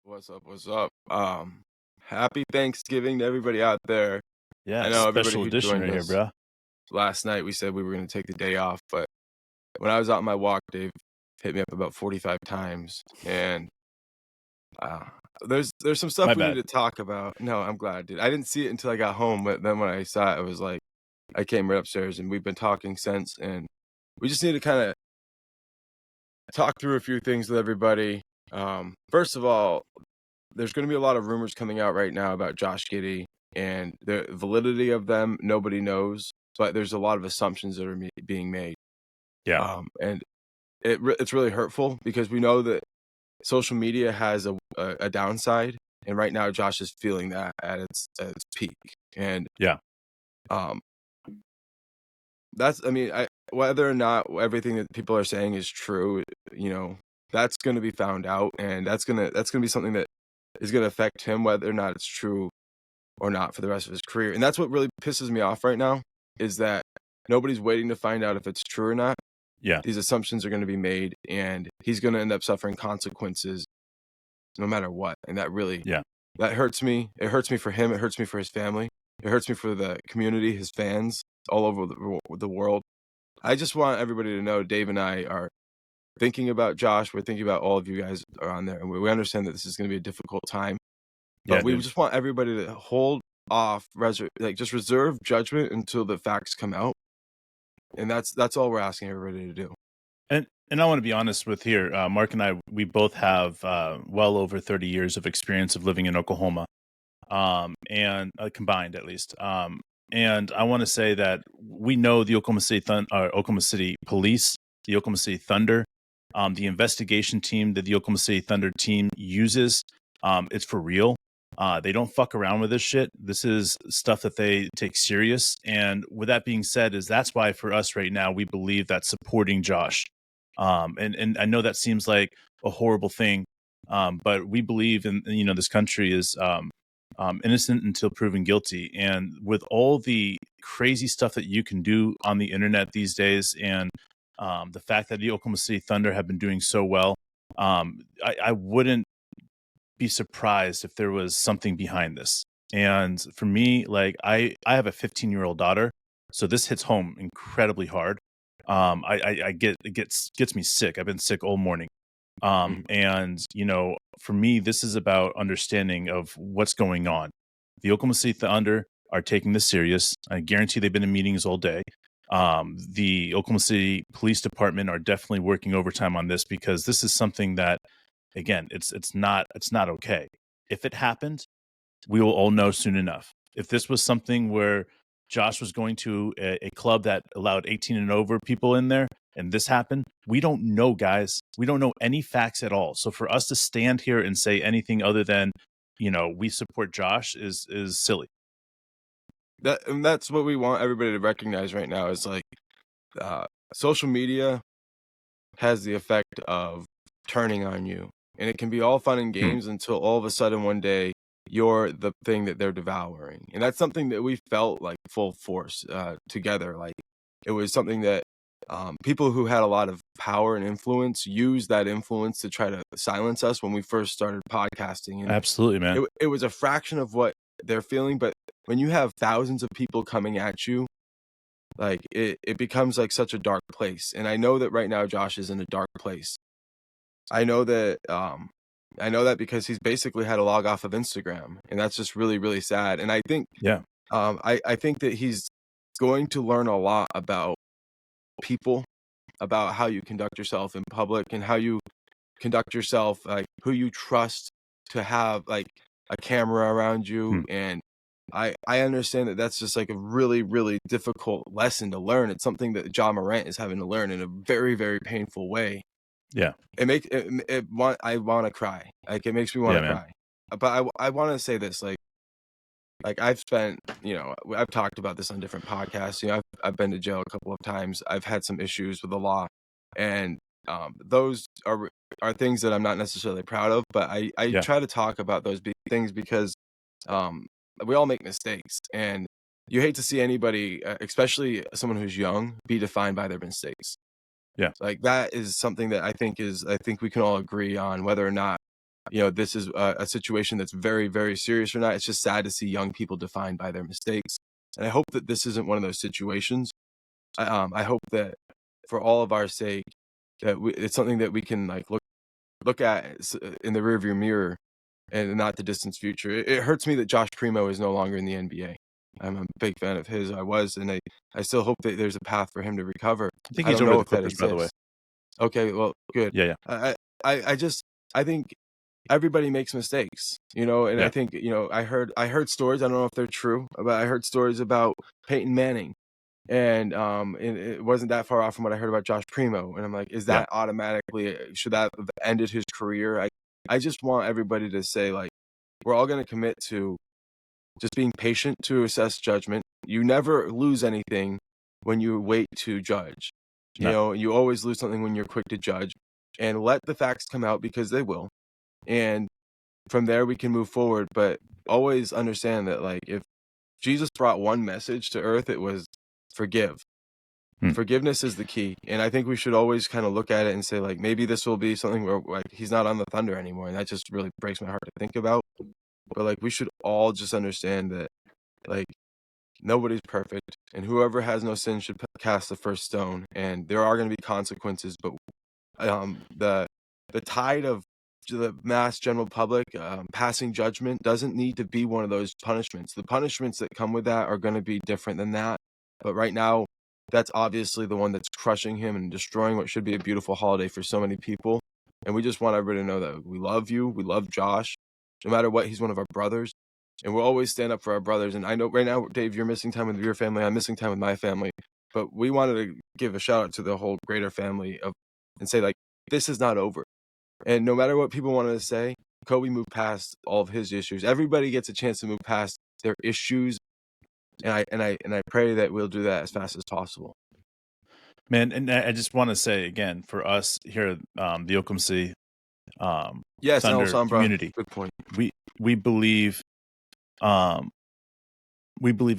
What's up? What's up? Happy Thanksgiving to everybody out there. I Yeah, know everybody special who edition joined right here, us bro. last night. We said we were going to take the day off, but when I was out on my walk, Dave hit me up about 45 times, and uh, there's some stuff My we need bad. to talk about. No, I'm glad, dude. I didn't see it until I got home, but then when I saw it, I was like, I came right upstairs, and we've been talking since, and we just need to kind of talk through a few things with everybody. First of all, there's going to be a lot of rumors coming out right now about Josh Giddey, and the validity of them nobody knows, but there's a lot of assumptions that are being made. Yeah. And it's really hurtful because we know that social media has a downside, and right now Josh is feeling that at its peak. And Yeah. um, whether or not everything that people are saying is true, that's going to be found out, and that's gonna be something that is going to affect him, whether or not it's true or not, for the rest of his career. And that's what really pisses me off right now, is that nobody's waiting to find out if it's true or not. Yeah. These assumptions are going to be made, and he's going to end up suffering consequences no matter what. And that hurts me. It hurts me for him. It hurts me for his family. It hurts me for the community, his fans all over the world. I just want everybody to know Dave and I are thinking about Josh. We're thinking about all of you guys are on there, and we understand that this is going to be a difficult time. But we dude. just want everybody to hold off, just reserve judgment until the facts come out, and that's all we're asking everybody to do. And I want to be honest with here, Mark and I, we both have well over 30 years of experience of living in Oklahoma, and combined at least. And I want to say that we know the Oklahoma City Police, the Oklahoma City Thunder, the investigation team that the Oklahoma City Thunder team uses. It's for real. They don't fuck around with this shit. This is stuff that they take serious. And with that being said, that's why for us right now, we believe that supporting Josh. And I know that seems like a horrible thing, but we believe in this country is innocent until proven guilty. And with all the crazy stuff that you can do on the internet these days, and the fact that the Oklahoma City Thunder have been doing so well, I wouldn't be surprised if there was something behind this. And for me, like I have a 15-year-old daughter, so this hits home incredibly hard. It gets me sick. I've been sick all morning. And for me, this is about understanding of what's going on. The Oklahoma City Thunder are taking this serious. I guarantee they've been in meetings all day. The Oklahoma City Police Department are definitely working overtime on this, because this is something that, again, it's not okay. If it happened, we will all know soon enough. If this was something where Josh was going to a club that allowed 18 and over people in there, and this happened, we don't know, guys. We don't know any facts at all. So for us to stand here and say anything other than, we support Josh is silly. That's what we want everybody to recognize right now, is like social media has the effect of turning on you, and it can be all fun and games until all of a sudden one day you're the thing that they're devouring. And that's something that we felt like full force together. Like, it was something that people who had a lot of power and influence used that influence to try to silence us when we first started podcasting. And Absolutely, man. it was a fraction of what they're feeling, but when you have thousands of people coming at you, like it becomes like such a dark place. And I know that right now Josh is in a dark place. I know that because he's basically had to log off of Instagram, and that's just really, really sad. And I think, I think that he's going to learn a lot about people, about how you conduct yourself in public, and how you conduct yourself, like who you trust to have like a camera around you. And I understand that that's just like a really, really difficult lesson to learn. It's something that Ja Morant is having to learn in a very, very painful way. Yeah. I want to cry. Like, it makes me want to cry. But I want to say this, like I've spent, I've talked about this on different podcasts. I've been to jail a couple of times. I've had some issues with the law, and those are things that I'm not necessarily proud of. But I try to talk about those things because we all make mistakes, and you hate to see anybody, especially someone who's young, be defined by their mistakes. Yeah. Like, that is something that I think we can all agree on, whether or not this is a situation that's very, very serious or not. It's just sad to see young people defined by their mistakes. And I hope that this isn't one of those situations. I hope that for all of our sake, that it's something that we can like look at in the rearview mirror and not the distant future. It hurts me that Josh Primo is no longer in the NBA. I'm a big fan of his. I was, and I still hope that there's a path for him to recover. I think I he's don't over know the if that Clippers, by the way. exists. Okay, well, good. Yeah, yeah. I think everybody makes mistakes, and Yeah. I think, I heard stories. I don't know if they're true, but I heard stories about Peyton Manning, and it wasn't that far off from what I heard about Josh Primo. And I'm like, is Yeah. that automatically should that have ended his career? I just want everybody to say, like, we're all going to commit to just being patient to assess judgment. You never lose anything when you wait to judge. No. You always lose something when you're quick to judge, and let the facts come out because they will. And from there we can move forward. But always understand that, like, if Jesus brought one message to earth, it was forgive. Forgiveness is the key. And I think we should always kind of look at it and say, like, maybe this will be something where, like, he's not on the Thunder anymore. And that just really breaks my heart to think about. But, like, we should all just understand that, like, nobody's perfect, and whoever has no sin should cast the first stone. And there are going to be consequences, but the tide of the mass general public passing judgment doesn't need to be one of those punishments. The punishments that come with that are going to be different than that. But right now, that's obviously the one that's crushing him and destroying what should be a beautiful holiday for so many people. And we just want everybody to know that we love you. We love Josh. No matter what, he's one of our brothers. And we'll always stand up for our brothers. And I know right now, Dave, you're missing time with your family. I'm missing time with my family. But we wanted to give a shout out to the whole greater family and say, like, this is not over. And no matter what people wanted to say, Kobe moved past all of his issues. Everybody gets a chance to move past their issues. And I pray that we'll do that as fast as possible. Man, and I just want to say again, for us here at the OKC Yes, Thunder Community, good point. We believe in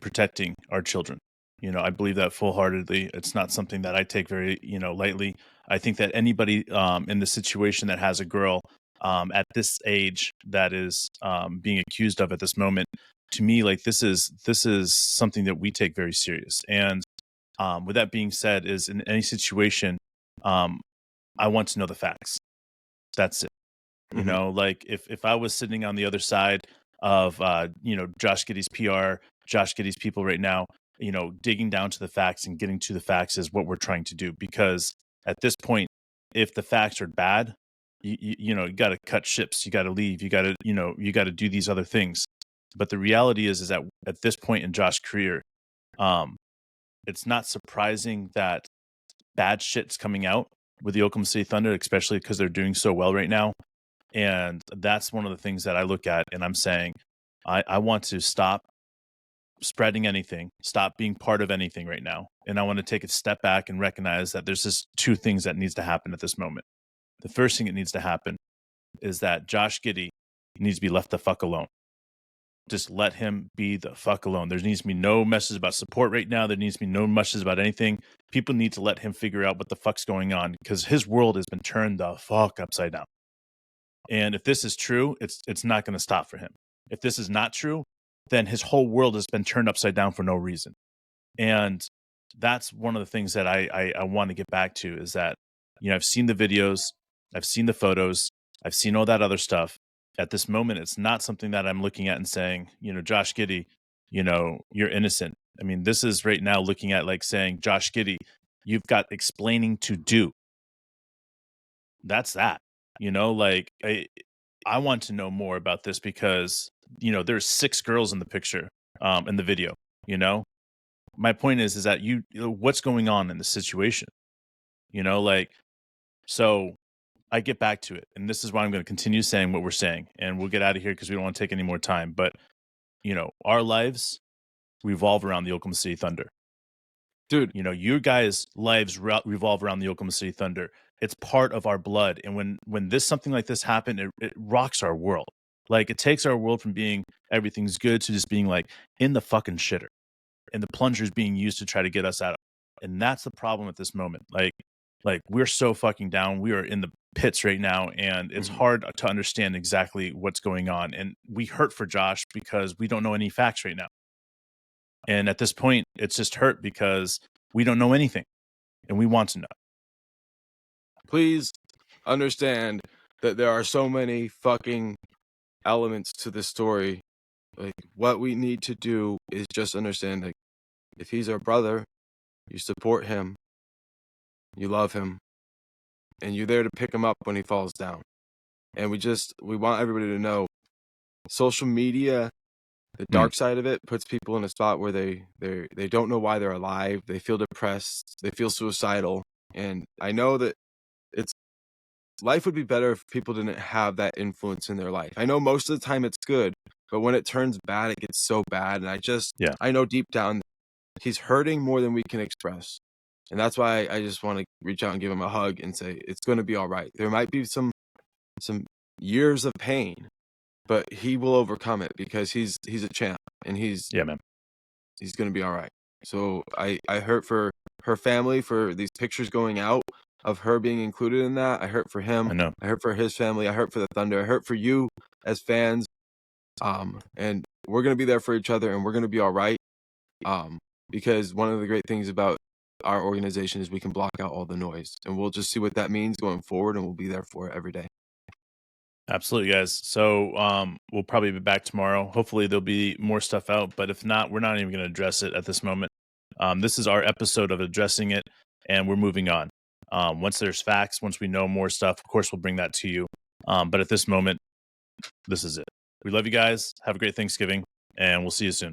protecting our children. I believe that full-heartedly. It's not something that I take very, lightly. I think that anybody in the situation that has a girl at this age that is being accused of at this moment, to me, like, this is something that we take very serious. And with that being said, is in any situation, I want to know the facts. That's it. Like, if I was sitting on the other side of Josh Giddey's PR, Josh Giddey's people right now, digging down to the facts and getting to the facts is what we're trying to do. Because at this point, if the facts are bad, you got to cut ships, you got to leave, you got to do these other things. But the reality is that at this point in Josh's career, it's not surprising that bad shit's coming out with the Oklahoma City Thunder, especially because they're doing so well right now. And that's one of the things that I look at, and I'm saying, I want to stop spreading anything, stop being part of anything right now. And I want to take a step back and recognize that there's just two things that needs to happen at this moment. The first thing that needs to happen is that Josh Giddey needs to be left the fuck alone. Just let him be the fuck alone. There needs to be no message about support right now. There needs to be no message about anything. People need to let him figure out what the fuck's going on, because his world has been turned the fuck upside down. And if this is true, it's not going to stop for him. If this is not true, then his whole world has been turned upside down for no reason. And that's one of the things that I want to get back to, is that, I've seen the videos, I've seen the photos, I've seen all that other stuff. At this moment, it's not something that I'm looking at and saying, Josh Giddey, you're innocent. I mean, this is right now looking at, like, saying, Josh Giddey, you've got explaining to do. That's that. Like, I want to know more about this, because, there's 6 girls in the picture, in the video, My point is that what's going on in the situation, like, so I get back to it. And this is why I'm going to continue saying what we're saying, and we'll get out of here because we don't want to take any more time. But, our lives revolve around the Oklahoma City Thunder. Dude, you guys' lives revolve around the Oklahoma City Thunder. It's part of our blood. And when something like this happened, it rocks our world. Like, it takes our world from being everything's good to just being, like, in the fucking shitter. And the plunger is being used to try to get us out. And that's the problem at this moment. Like we're so fucking down. We are in the pits right now, and it's hard to understand exactly what's going on. And we hurt for Josh because we don't know any facts right now. And at this point, it's just hurt because we don't know anything, and we want to know. Please understand that there are so many fucking elements to this story. Like, what we need to do is just understand, like, if he's our brother, you support him, you love him, and you're there to pick him up when he falls down. And we want everybody to know, social media, the dark side of it, puts people in a spot where they don't know why they're alive. They feel depressed. They feel suicidal. And I know that life would be better if people didn't have that influence in their life. I know most of the time it's good, but when it turns bad, it gets so bad. And I know deep down he's hurting more than we can express. And that's why I just want to reach out and give him a hug and say, it's going to be all right. There might be some years of pain, but he will overcome it because he's a champ, and he's going to be all right. So I hurt for her family, for these pictures going out of her being included in that. I hurt for him. I know. I hurt for his family. I hurt for the Thunder. I hurt for you as fans. And we're going to be there for each other, and we're going to be all right. Because one of the great things about our organization is we can block out all the noise, and we'll just see what that means going forward, and we'll be there for it every day. Absolutely, guys. So we'll probably be back tomorrow. Hopefully there'll be more stuff out, but if not, we're not even going to address it at this moment. This is our episode of addressing it, and we're moving on. Once there's facts, once we know more stuff, of course, we'll bring that to you. But at this moment, this is it. We love you guys. Have a great Thanksgiving, and we'll see you soon.